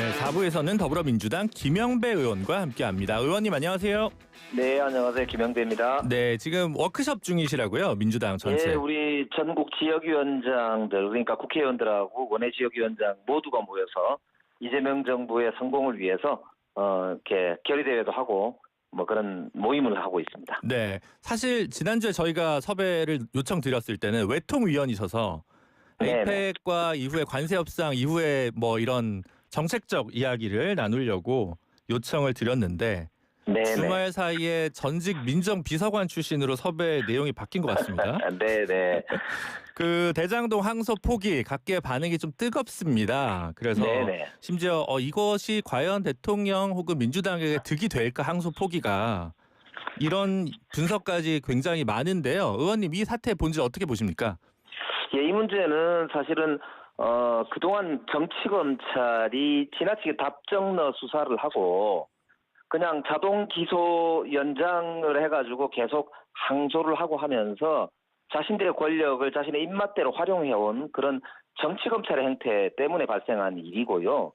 네, 4부에서는 더불어민주당 김영배 의원과 함께합니다. 의원님 안녕하세요. 네, 안녕하세요. 김영배입니다. 네, 지금 워크숍 중이시라고요. 민주당 전체. 예, 우리 전국 지역위원장들, 그러니까 국회의원들하고 원외 지역위원장 모두가 모여서 이재명 정부의 성공을 위해서 이렇게 결의대회도 하고 뭐 그런 모임을 하고 있습니다. 네, 사실 지난주에 저희가 섭외를 요청드렸을 때는 외통위원이셔서 APEC과 이후에 관세 협상 이후에 뭐 이런 정책적 이야기를 나누려고 요청을 드렸는데 네네. 주말 사이에 전직 민정비서관 출신으로 섭외 내용이 바뀐 것 같습니다. 네네. 그 대장동 항소 포기 각계 반응이 좀 뜨겁습니다. 그래서 네네. 심지어 이것이 과연 대통령 혹은 민주당에게 득이 될까 항소 포기가 이런 분석까지 굉장히 많은데요. 의원님 이 사태 본질 어떻게 보십니까? 예, 이 문제는 사실은 그동안 정치검찰이 지나치게 답정너 수사를 하고 그냥 자동 기소 연장을 해가지고 계속 항소를 하고 하면서 자신들의 권력을 자신의 입맛대로 활용해온 그런 정치검찰의 행태 때문에 발생한 일이고요.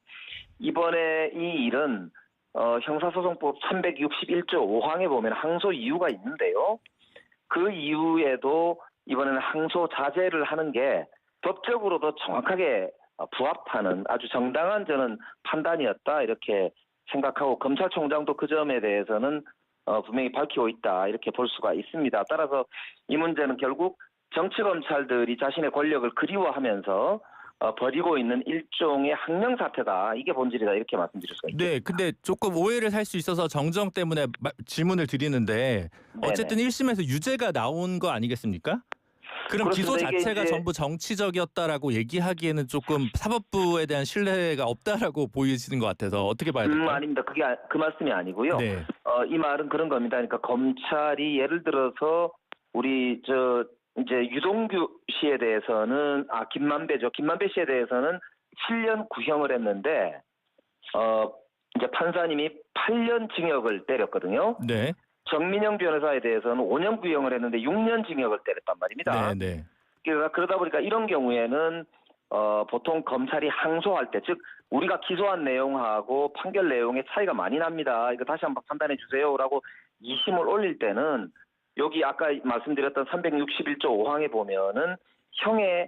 이번에 이 일은 형사소송법 361조 5항에 보면 항소 이유가 있는데요. 그 이유에도 이번에는 항소 자제를 하는 게 법적으로도 정확하게 부합하는 아주 정당한 저는 판단이었다 이렇게 생각하고 검찰총장도 그 점에 대해서는 분명히 밝히고 있다 이렇게 볼 수가 있습니다. 따라서 이 문제는 결국 정치검찰들이 자신의 권력을 그리워하면서 벌이고 있는 일종의 항명사태다. 이게 본질이다 이렇게 말씀드릴 수가 있습니다. 네, 근데 조금 오해를 살 수 있어서 정정 때문에 질문을 드리는데 어쨌든 1심에서 유죄가 나온 거 아니겠습니까? 그럼 기소 자체가 전부 정치적이었다라고 얘기하기에는 조금 사법부에 대한 신뢰가 없다라고 보이시는 것 같아서 어떻게 봐야 될까요? 아닙니다. 그게 그 말씀이 아니고요. 네. 이 말은 그런 겁니다. 그러니까 검찰이 예를 들어서 우리 이제 유동규 씨에 대해서는 김만배죠. 김만배 씨에 대해서는 7년 구형을 했는데 이제 판사님이 8년 징역을 때렸거든요. 네. 정민영 변호사에 대해서는 5년 구형을 했는데 6년 징역을 때렸단 말입니다. 네. 그러다 보니까 이런 경우에는 보통 검찰이 항소할 때, 즉 우리가 기소한 내용하고 판결 내용의 차이가 많이 납니다. 이거 다시 한번 판단해 주세요라고 2심을 올릴 때는 여기 아까 말씀드렸던 361조 5항에 보면은 형의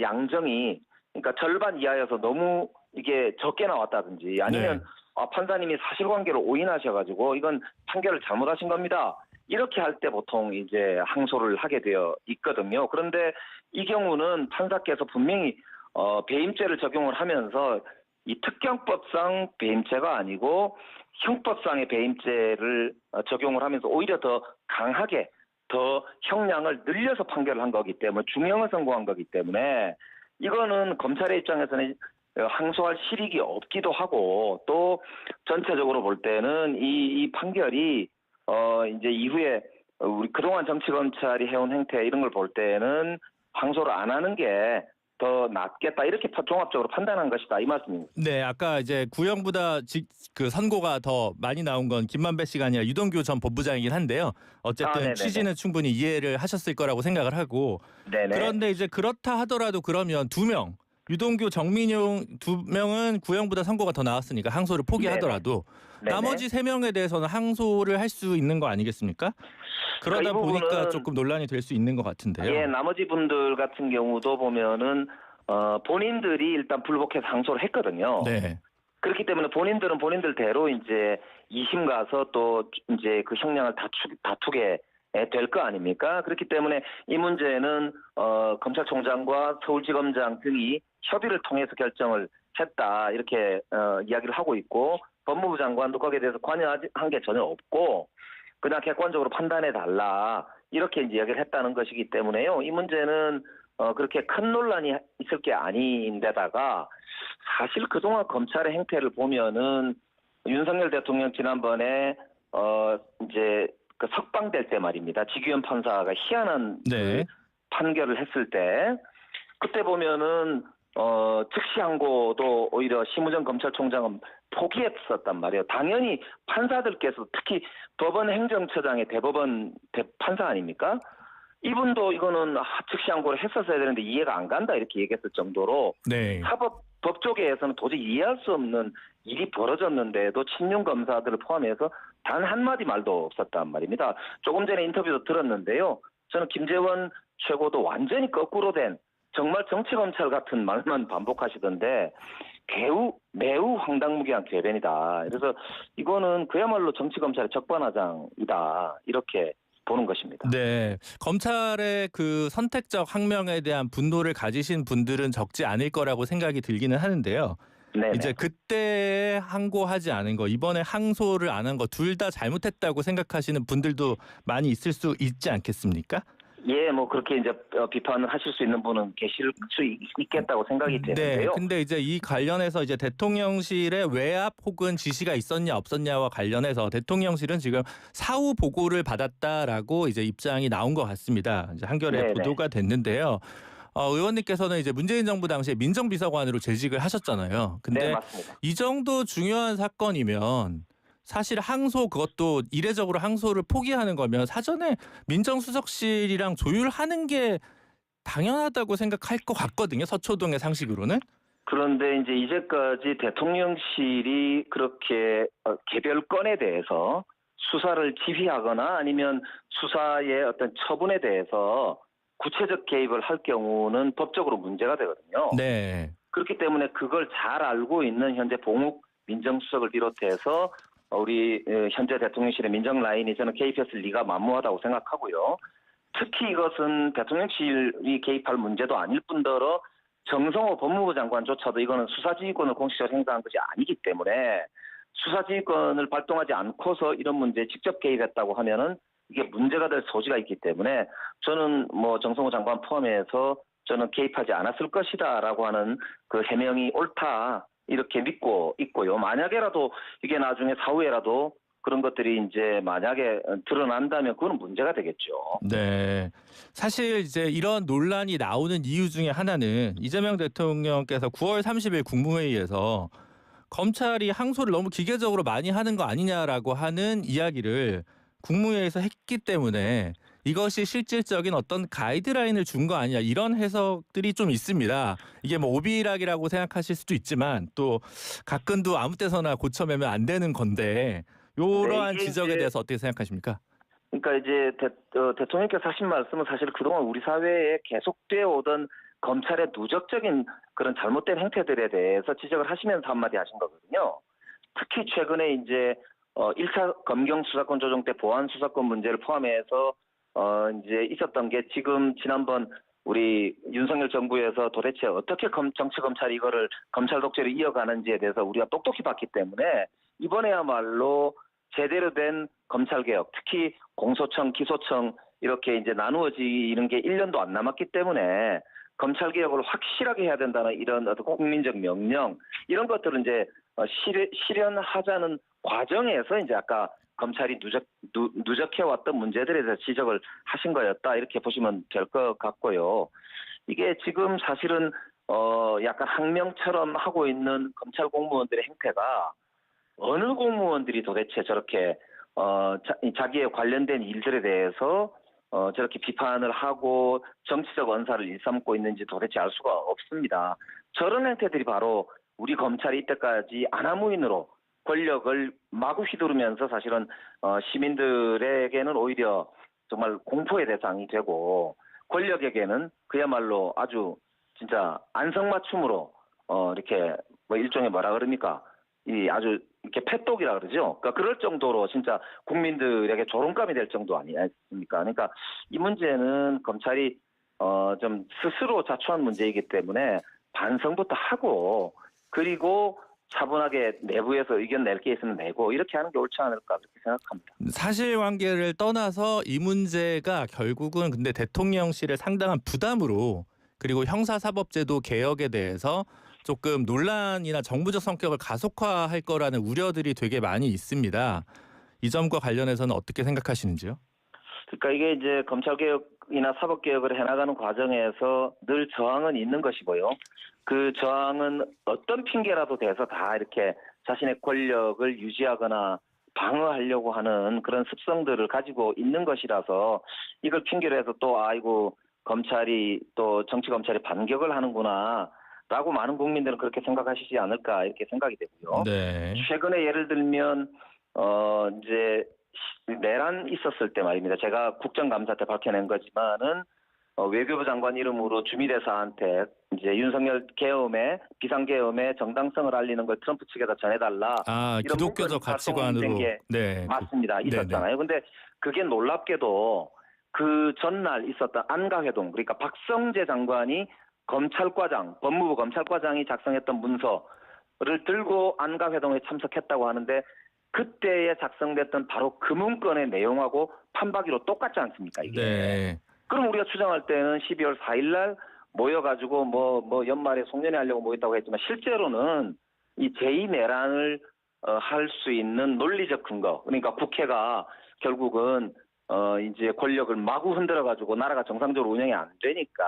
양정이 그러니까 절반 이하여서 너무 이게 적게 나왔다든지 아니면 판사님이 사실관계를 오인하셔가지고 이건 판결을 잘못하신 겁니다. 이렇게 할 때 보통 이제 항소를 하게 되어 있거든요. 그런데 이 경우는 판사께서 분명히 배임죄를 적용을 하면서 이 특경법상 배임죄가 아니고 형법상의 배임죄를 적용을 하면서 오히려 더 강하게 더 형량을 늘려서 판결을 한 거기 때문에 중형을 선고한 거기 때문에 이거는 검찰의 입장에서는 항소할 실익이 없기도 하고 또 전체적으로 볼 때는 이 판결이 이제 이후에 우리 그동안 정치검찰이 해온 행태 이런 걸 볼 때는 항소를 안 하는 게 더 낫겠다 이렇게 종합적으로 판단한 것이다 이 말씀입니다. 네, 아까 이제 구형보다 그 선고가 더 많이 나온 건 김만배 씨가 아니라 유동규 전 본부장이긴 한데요. 어쨌든 취지는 충분히 이해를 하셨을 거라고 생각을 하고 그런데 이제 그렇다 하더라도 그러면 2명 유동규, 정민용 2명은 구형보다 선고가 더 나왔으니까 항소를 포기하더라도 나머지 3명에 대해서는 항소를 할 수 있는 거 아니겠습니까? 그러다 보니까 조금 논란이 될 수 있는 것 같은데요. 예, 나머지 분들 같은 경우도 보면은 본인들이 일단 불복해서 항소를 했거든요. 네. 그렇기 때문에 본인들은 본인들대로 이제 2심 가서 또 이제 그 형량을 다투게 될 거 아닙니까? 그렇기 때문에 이 문제는 검찰총장과 서울지검장 등이 협의를 통해서 결정을 했다 이렇게 이야기를 하고 있고 법무부 장관도 거기에 대해서 관여한 게 전혀 없고 그냥 객관적으로 판단해 달라 이렇게 이제 이야기를 했다는 것이기 때문에요. 이 문제는 그렇게 큰 논란이 있을 게 아닌데다가 사실 그동안 검찰의 행태를 보면은 윤석열 대통령 지난번에 이제 그 석방될 때 말입니다. 지규현 판사가 희한한 그 판결을 했을 때 그때 보면은 즉시 항고도 오히려 심우정 검찰총장은 포기했었단 말이에요. 당연히 판사들께서 특히 법원 행정처장의 대법원 판사 아닙니까? 이분도 이거는 즉시 항고를 했었어야 되는데 이해가 안 간다 이렇게 얘기했을 정도로 법조계에서는 도저히 이해할 수 없는 일이 벌어졌는데도 친윤 검사들을 포함해서 단 한마디 말도 없었단 말입니다. 조금 전에 인터뷰도 들었는데요. 저는 김재원 최고도 완전히 거꾸로 된 정말 정치검찰 같은 말만 반복하시던데 매우 황당무계한 궤변이다. 그래서 이거는 그야말로 정치검찰의 적반하장이다. 이렇게 보는 것입니다. 네, 검찰의 그 선택적 항명에 대한 분노를 가지신 분들은 적지 않을 거라고 생각이 들기는 하는데요. 네네. 이제 그때 항고하지 않은 거, 이번에 항소를 안 한 거 둘 다 잘못했다고 생각하시는 분들도 많이 있을 수 있지 않겠습니까? 예, 뭐 그렇게 이제 비판을 하실 수 있는 분은 계실 수 있겠다고 생각이 되는데요. 네, 근데 이제 이 관련해서 이제 대통령실의 외압 혹은 지시가 있었냐 없었냐와 관련해서 대통령실은 지금 사후 보고를 받았다라고 이제 입장이 나온 것 같습니다. 이제 한겨레 네네. 보도가 됐는데요. 의원님께서는 이제 문재인 정부 당시에 민정비서관으로 재직을 하셨잖아요. 근데 네, 맞습니다. 이 정도 중요한 사건이면 사실 항소, 그것도 이례적으로 항소를 포기하는 거면 사전에 민정수석실이랑 조율하는 게 당연하다고 생각할 것 같거든요. 서초동의 상식으로는. 그런데 이제 이제까지 대통령실이 그렇게 개별 건에 대해서 수사를 지휘하거나 아니면 수사의 어떤 처분에 대해서 구체적 개입을 할 경우는 법적으로 문제가 되거든요. 네. 그렇기 때문에 그걸 잘 알고 있는 현재 봉욱 민정수석을 비롯해서 우리 현재 대통령실의 민정 라인이 저는 개입했을 리가 만무하다고 생각하고요. 특히 이것은 대통령실이 개입할 문제도 아닐 뿐더러 정성호 법무부 장관조차도 이거는 수사지휘권을 공식적으로 행사한 것이 아니기 때문에 수사지휘권을 발동하지 않고서 이런 문제에 직접 개입했다고 하면은 이게 문제가 될 소지가 있기 때문에 저는 뭐 정성호 장관 포함해서 저는 개입하지 않았을 것이다라고 하는 그 해명이 옳다 이렇게 믿고 있고요. 만약에라도 이게 나중에 사후에라도 그런 것들이 이제 만약에 드러난다면 그건 문제가 되겠죠. 네. 사실 이제 이런 논란이 나오는 이유 중에 하나는 이재명 대통령께서 9월 30일 국무회의에서 검찰이 항소를 너무 기계적으로 많이 하는 거 아니냐라고 하는 이야기를 국무회의에서 했기 때문에 이것이 실질적인 어떤 가이드라인을 준 거 아니냐, 이런 해석들이 좀 있습니다. 이게 뭐 오비락이라고 생각하실 수도 있지만 또 가끔도 아무 때서나 고쳐매면 안 되는 건데 이러한 네, 지적에 대해서 어떻게 생각하십니까? 그러니까 이제 대통령께서 하신 말씀은 사실 그동안 우리 사회에 계속되어 오던 검찰의 누적적인 그런 잘못된 행태들에 대해서 지적을 하시면서 한마디 하신 거거든요. 특히 최근에 이제 1차 검경 수사권 조정 때 보안 수사권 문제를 포함해서 이제 있었던 게 지금 지난번 우리 윤석열 정부에서 도대체 어떻게 정치 검찰이 이거를 검찰 독재를 이어가는지에 대해서 우리가 똑똑히 봤기 때문에 이번에야말로 제대로 된 검찰개혁, 특히 공소청, 기소청 이렇게 이제 나누어지는 게 1년도 안 남았기 때문에 검찰개혁을 확실하게 해야 된다는 이런 어떤 국민적 명령, 이런 것들은 이제 실현하자는 과정에서 이제 아까 검찰이 누적해왔던 문제들에 대해서 지적을 하신 거였다, 이렇게 보시면 될 것 같고요. 이게 지금 사실은 약간 항명처럼 하고 있는 검찰 공무원들의 행태가 어느 공무원들이 도대체 저렇게 자기에 관련된 일들에 대해서 저렇게 비판을 하고 정치적 언사를 일삼고 있는지 도대체 알 수가 없습니다. 저런 행태들이 바로 우리 검찰이 이때까지 아나무인으로 권력을 마구 휘두르면서 사실은 시민들에게는 오히려 정말 공포의 대상이 되고 권력에게는 그야말로 아주 진짜 안성맞춤으로 이렇게 뭐 일종의 뭐라 그럽니까? 이 아주 이렇게 패독이라 그러죠. 그러니까 그럴 정도로 진짜 국민들에게 조롱감이 될 정도 아니겠습니까? 그러니까 이 문제는 검찰이 좀 스스로 자초한 문제이기 때문에 반성부터 하고 그리고 차분하게 내부에서 의견 낼 게 있으면 내고 이렇게 하는 게 옳지 않을까 그렇게 생각합니다. 사실관계를 떠나서 이 문제가 결국은 근데 대통령실의 상당한 부담으로, 그리고 형사사법제도 개혁에 대해서 조금 논란이나 정부적 성격을 가속화할 거라는 우려들이 되게 많이 있습니다. 이 점과 관련해서는 어떻게 생각하시는지요? 그러니까 이게 이제 검찰개혁이나 사법개혁을 해나가는 과정에서 늘 저항은 있는 것이고요. 그 저항은 어떤 핑계라도 대서 다 이렇게 자신의 권력을 유지하거나 방어하려고 하는 그런 습성들을 가지고 있는 것이라서 이걸 핑계로 해서 또 아이고 검찰이 또 정치검찰이 반격을 하는구나 라고 많은 국민들은 그렇게 생각하시지 않을까 이렇게 생각이 되고요. 네. 최근에 예를 들면 이제 내란 있었을 때 말입니다. 제가 국정감사 때 밝혀낸 거지만은 외교부 장관 이름으로 주미대사한테 이제 윤석열 계엄의 비상계엄의 정당성을 알리는 걸 트럼프 측에다 전해달라. 아, 이런 기독교적 문건이 가치관으로. 발송된 게 네. 맞습니다. 네네. 있었잖아요. 근데 그게 놀랍게도 그 전날 있었던 안가회동, 그러니까 박성재 장관이 검찰과장, 법무부 검찰과장이 작성했던 문서를 들고 안가회동에 참석했다고 하는데 그때에 작성됐던 바로 그 문건의 내용하고 판박이로 똑같지 않습니까, 이게? 네. 그럼 우리가 추정할 때는 12월 4일 날 모여가지고 뭐 연말에 송년회 하려고 모였다고 했지만 실제로는 이 제2내란을 할 수 있는 논리적 근거, 그러니까 국회가 결국은 이제 권력을 마구 흔들어가지고 나라가 정상적으로 운영이 안 되니까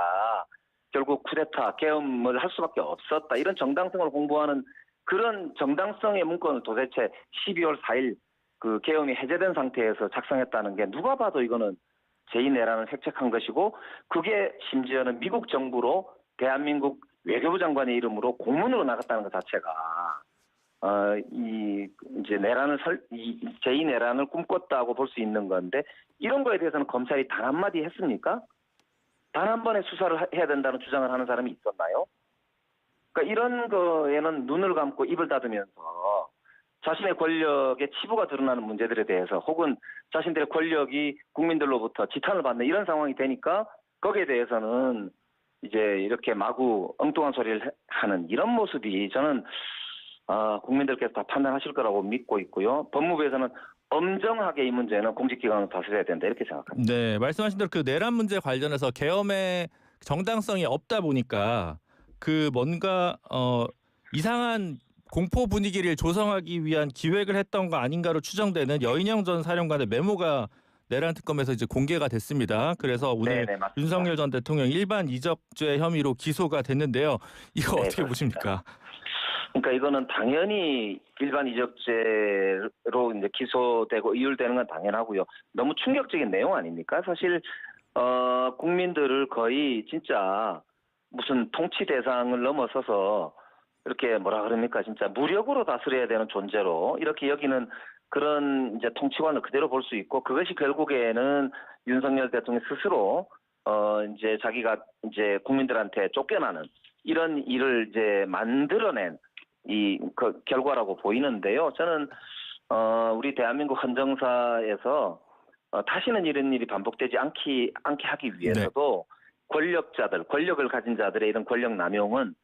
결국 쿠데타, 계엄을 할 수밖에 없었다. 이런 정당성을 공부하는 그런 정당성의 문건을 도대체 12월 4일 그 계엄이 해제된 상태에서 작성했다는 게 누가 봐도 이거는 제2내란을 획책한 것이고 그게 심지어는 미국 정부로 대한민국 외교부 장관의 이름으로 공문으로 나갔다는 것 자체가 이 이제 제2내란을 꿈꿨다고 볼 수 있는 건데 이런 거에 대해서는 검찰이 단 한마디 했습니까? 단 한 번의 수사를 해야 된다는 주장을 하는 사람이 있었나요? 그러니까 이런 거에는 눈을 감고 입을 닫으면서 자신의 권력의 치부가 드러나는 문제들에 대해서 혹은 자신들의 권력이 국민들로부터 지탄을 받는 이런 상황이 되니까 거기에 대해서는 이제 이렇게 마구 엉뚱한 소리를 하는 이런 모습이 저는 국민들께서 다 판단하실 거라고 믿고 있고요. 법무부에서는 엄정하게 이 문제는 공직기관을 다스려야 된다 이렇게 생각합니다. 네, 말씀하신 대로 그 내란 문제 관련해서 계엄의 정당성이 없다 보니까 그 뭔가 이상한 공포 분위기를 조성하기 위한 기획을 했던 거 아닌가로 추정되는 여인영 전 사령관의 메모가 내란 특검에서 이제 공개가 됐습니다. 그래서 오늘 네네, 맞습니다. 윤석열 전 대통령 일반 이적죄 혐의로 기소가 됐는데요. 이거 네, 어떻게 그렇습니다. 보십니까? 그러니까 이거는 당연히 일반 이적죄로 이제 기소되고 이율되는 건 당연하고요. 너무 충격적인 내용 아닙니까? 사실 국민들을 거의 진짜 무슨 통치 대상을 넘어서서 이렇게 뭐라 그럽니까? 진짜 무력으로 다스려야 되는 존재로 이렇게 여기는 그런 이제 통치관을 그대로 볼 수 있고 그것이 결국에는 윤석열 대통령 스스로 이제 자기가 이제 국민들한테 쫓겨나는 이런 일을 이제 만들어낸 그 결과라고 보이는데요. 저는 우리 대한민국 헌정사에서 다시는 이런 일이 반복되지 않게 하기 위해서도 권력자들, 권력을 가진 자들의 이런 권력 남용은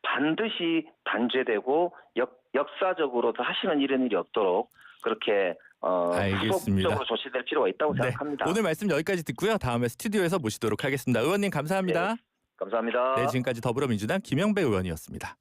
반드시 단죄되고 역사적으로 다시는 이런 일이 없도록 그렇게 알겠습니다. 후속적으로 조치될 필요가 있다고 생각합니다. 오늘 말씀 여기까지 듣고요. 다음에 스튜디오에서 모시도록 하겠습니다. 의원님 감사합니다. 네, 감사합니다. 네, 지금까지 더불어민주당 김영배 의원이었습니다.